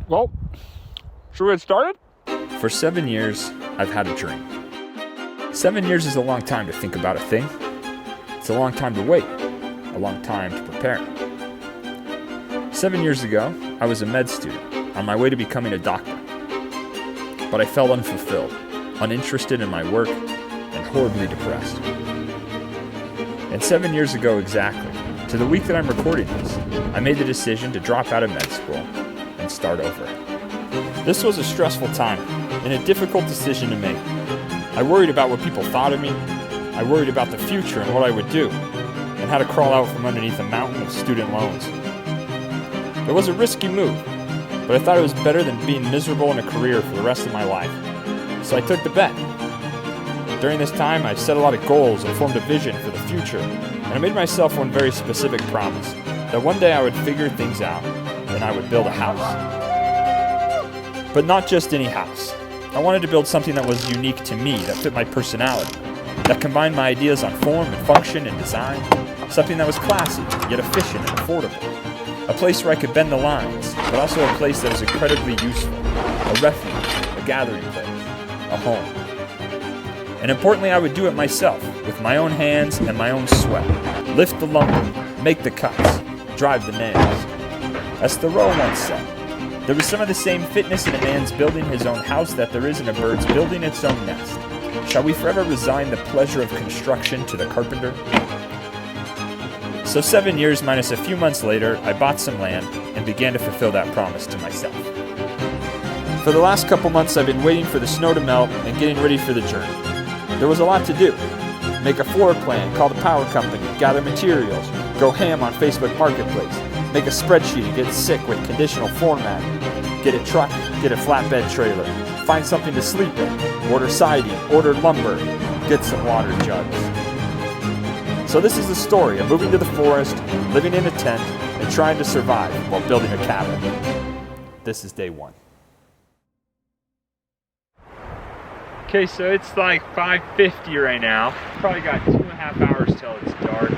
Well, should we get started? For 7 years, I've had a dream. 7 years is a long time to think about a thing. It's a long time to wait, a long time to prepare. 7 years ago, I was a med student on my way to becoming a doctor. But I felt unfulfilled, uninterested in my work, and horribly depressed. And 7 years ago exactly, to the week that I'm recording this, I made the decision to drop out of med school and start over. This was a stressful time and a difficult decision to make. I worried about what people thought of me. I worried about the future and what I would do, and how to crawl out from underneath a mountain of student loans. It was a risky move, but I thought it was better than being miserable in a career for the rest of my life. So I took the bet. During this time, I set a lot of goals and formed a vision for the future, and I made myself one very specific promise, that one day I would figure things out, and I would build a house. But not just any house. I wanted to build something that was unique to me, that fit my personality, that combined my ideas on form and function and design, something that was classy, yet efficient and affordable. A place where I could bend the lines, but also a place that was incredibly useful, a refuge, a gathering place, a home. And importantly, I would do it myself, with my own hands and my own sweat. Lift the lumber, make the cuts, drive the nails. As Thoreau once said, there was some of the same fitness in a man's building his own house that there is in a bird's building its own nest. Shall we forever resign the pleasure of construction to the carpenter? So 7 years minus a few months later, I bought some land and began to fulfill that promise to myself. For the last couple months, I've been waiting for the snow to melt and getting ready for the journey. There was a lot to do. Make a floor plan, call the power company, gather materials, go ham on Facebook Marketplace, make a spreadsheet and get sick with conditional formatting, get a truck, get a flatbed trailer, find something to sleep in, order siding, order lumber, get some water jugs. So this is the story of moving to the forest, living in a tent, and trying to survive while building a cabin. This is day one. Okay, so it's like 5:50 right now. Probably got 2.5 hours till it's dark.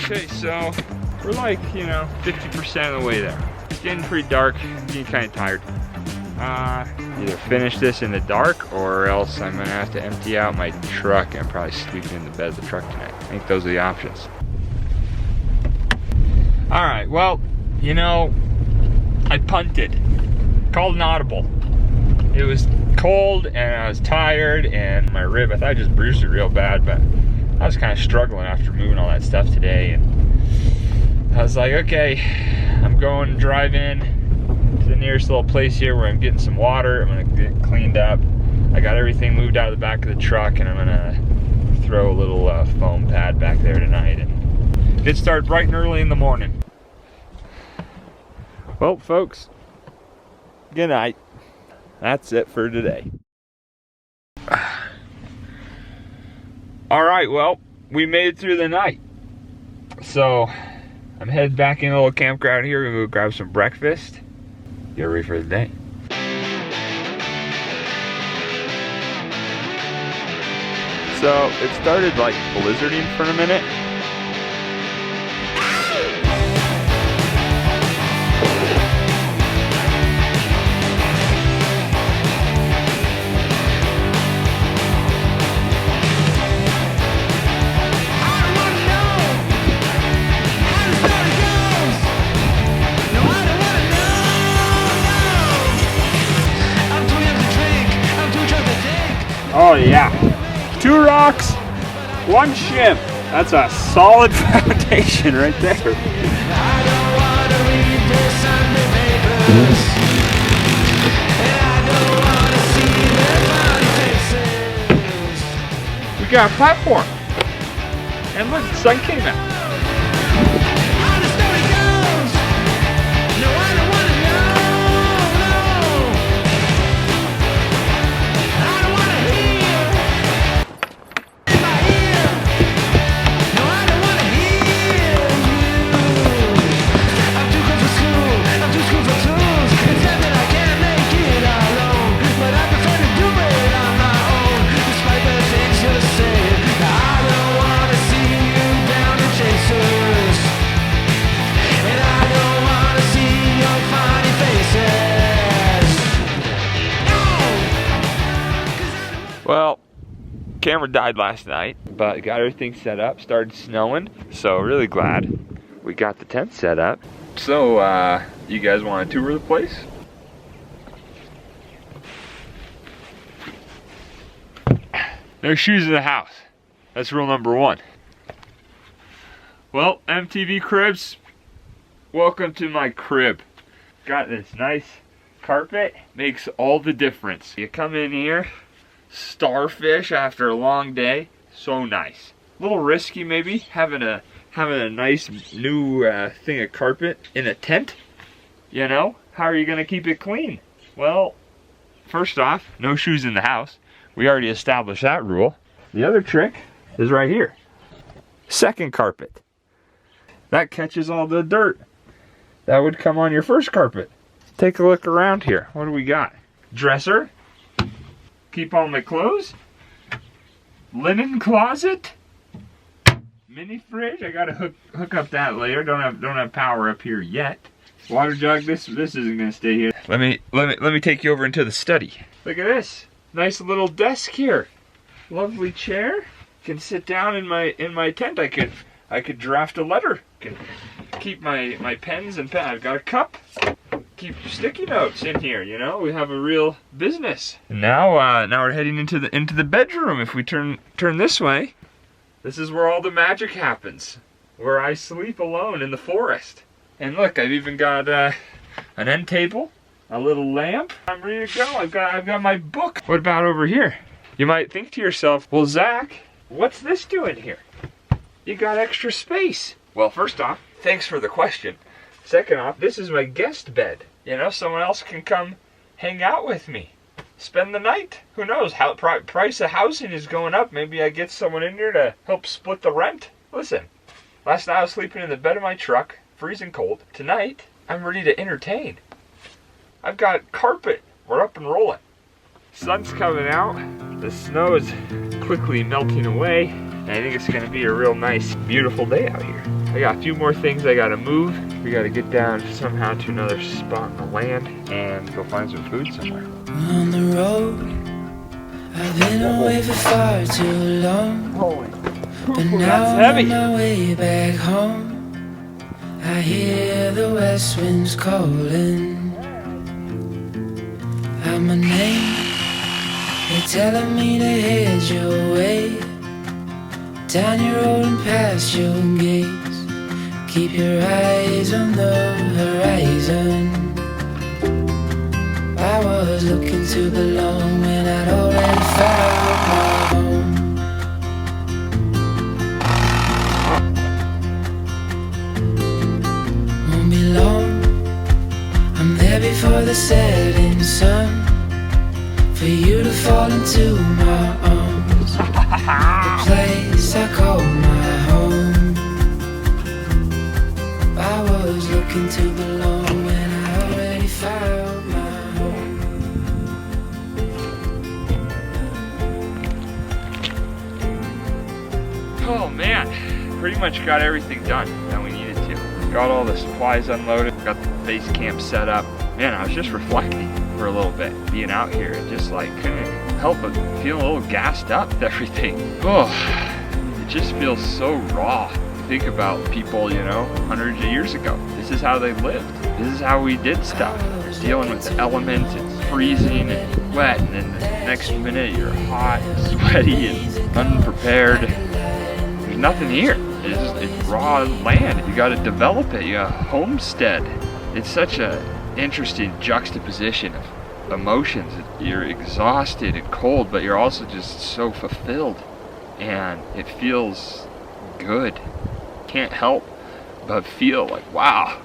Okay, so we're like, 50% of the way there. It's getting pretty dark, getting kind of tired. Either finish this in the dark or else I'm gonna have to empty out my truck and probably sleep in the bed of the truck tonight. I think those are the options. All right, well, I punted, called an audible. It was cold and I was tired and my rib, I thought I just bruised it real bad, but I was kind of struggling after moving all that stuff today, and I was like, okay, I'm going to drive in to the nearest little place here where I'm getting some water. I'm going to get cleaned up. I got everything moved out of the back of the truck, and I'm going to throw a little foam pad back there tonight and get started bright and early in the morning. Well, folks, good night. That's it for today. All right, well, we made it through the night. So I'm headed back in a little campground here. We're gonna go grab some breakfast. Get ready for the day. So it started like blizzarding for a minute. Oh yeah, 2 rocks, 1 ship. That's a solid foundation right there. We got a platform. And look, the sun came out. Well, camera died last night, but got everything set up, started snowing, so really glad we got the tent set up. So, you guys want to tour the place? No shoes in the house. That's rule number 1. Well, MTV Cribs, welcome to my crib. Got this nice carpet, makes all the difference. You come in here, starfish after a long day, so nice. A little risky maybe, having a nice new thing of carpet in a tent. You know, how are you gonna keep it clean? Well, first off, no shoes in the house. We already established that rule. The other trick is right here. Second carpet. That catches all the dirt that would come on your first carpet. Take a look around here. What do we got? Dresser. Keep all my clothes. Linen closet. Mini fridge. I gotta hook up that later. Don't have power up here yet. Water jug. This isn't gonna stay here. Let me take you over into the study. Look at this. Nice little desk here. Lovely chair. Can sit down in my tent. I could draft a letter. Can keep my pens and pen. I've got a cup. Keep sticky notes in here. You know, we have a real business. And now we're heading into the bedroom. If we turn this way, this is where all the magic happens. Where I sleep alone in the forest. And look, I've even got an end table. A little lamp. I'm ready to go. I've got my book. What about over here? You might think to yourself, well, Zach, what's this doing here? You got extra space. Well, first off, thanks for the question. Second off, this is my guest bed. You know, someone else can come hang out with me. Spend the night. Who knows? How price of housing is going up. Maybe I get someone in here to help split the rent. Listen, last night I was sleeping in the bed of my truck, freezing cold. Tonight, I'm ready to entertain. I've got carpet. We're up and rolling. Sun's coming out. The snow is quickly melting away. And I think it's going to be a real nice, beautiful day out here. I got a few more things I got to move. We got to get down somehow to another spot on the land and go find some food somewhere. On the road, I've been away for far too long. But now I'm on my way back home. I hear the west winds calling out my name. They're telling me to head your way, down your road and past your gates. Keep your eyes on the horizon. I was looking to belong when I'd already found my home. Won't be long, I'm there before the setting sun, for you to fall into my arms, the place I call my home. I was looking to belong when I already found my home. Oh man, pretty much got everything done that we needed to. Got all the supplies unloaded, got the base camp set up. Man, I was just reflecting for a little bit, being out here, and just like couldn't help but feel a little gassed up with everything. Oh, it just feels so raw. Think about people, you know, hundreds of years ago. This is how they lived. This is how we did stuff. Dealing with the elements, it's freezing and wet, and then the next minute you're hot and sweaty and unprepared. There's nothing here. It's raw land. You got to develop it. You got to homestead. It's such a interesting juxtaposition of emotions. You're exhausted and cold, but you're also just so fulfilled, and it feels good. Can't help but feel like, wow,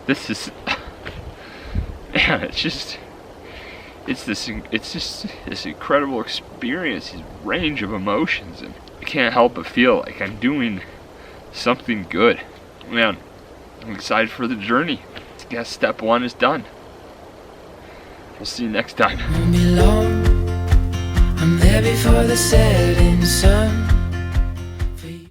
this is man, it's just this incredible experience, this range of emotions, and I can't help but feel like I'm doing something good. Man, I'm excited for the journey. I guess step 1 is done. We'll see you next time. Won't be long, I'm there before the setting sun,